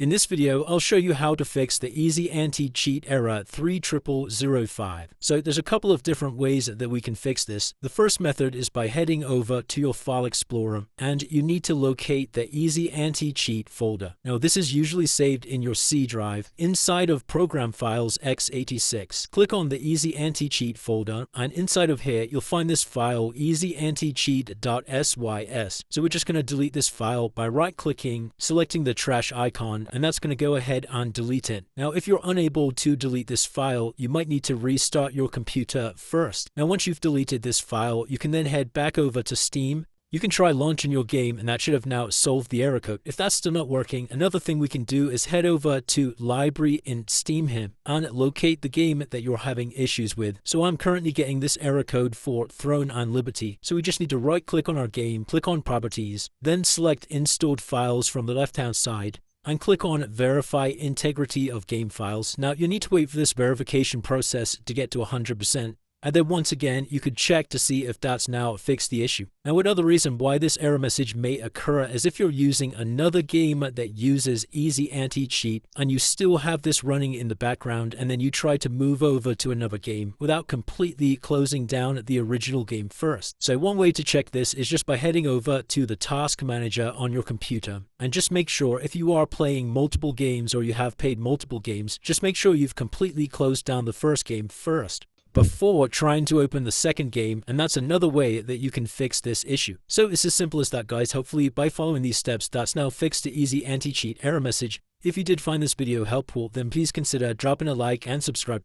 In this video, I'll show you how to fix the Easy Anti-Cheat error 30005. So there's a couple of different ways that we can fix this. The first method is by heading over to your File Explorer, and you need to locate the Easy Anti-Cheat folder. Now this is usually saved in your C drive inside of Program Files x86. Click on the Easy Anti-Cheat folder, and inside of here you'll find this file easyanticheat.sys. So we're just going to delete this file by right-clicking, selecting the trash icon, and that's going to go ahead and delete it. Now, if you're unable to delete this file, you might need to restart your computer first. Now, once you've deleted this file, you can then head back over to Steam. You can try launching your game, and that should have now solved the error code. If that's still not working, another thing we can do is head over to Library in Steam here and locate the game that you're having issues with. So I'm currently getting this error code for Throne and Liberty. So we just need to right click on our game, click on Properties, then select Installed Files from the left-hand side, and click on Verify Integrity of Game Files. Now you need to wait for this verification process to get to 100%. And then once again, you could check to see if that's now fixed the issue. Now, another reason why this error message may occur is if you're using another game that uses Easy Anti-Cheat and you still have this running in the background, and then you try to move over to another game without completely closing down the original game first. So one way to check this is just by heading over to the Task Manager on your computer, and just make sure if you are playing multiple games or you have played multiple games, just make sure you've completely closed down the first game first before trying to open the second game, and that's another way that you can fix this issue. So it's as simple as that, guys. Hopefully by following these steps, that's now fixed the Easy Anti-Cheat error message. If you did find this video helpful, then please consider dropping a like and subscribe.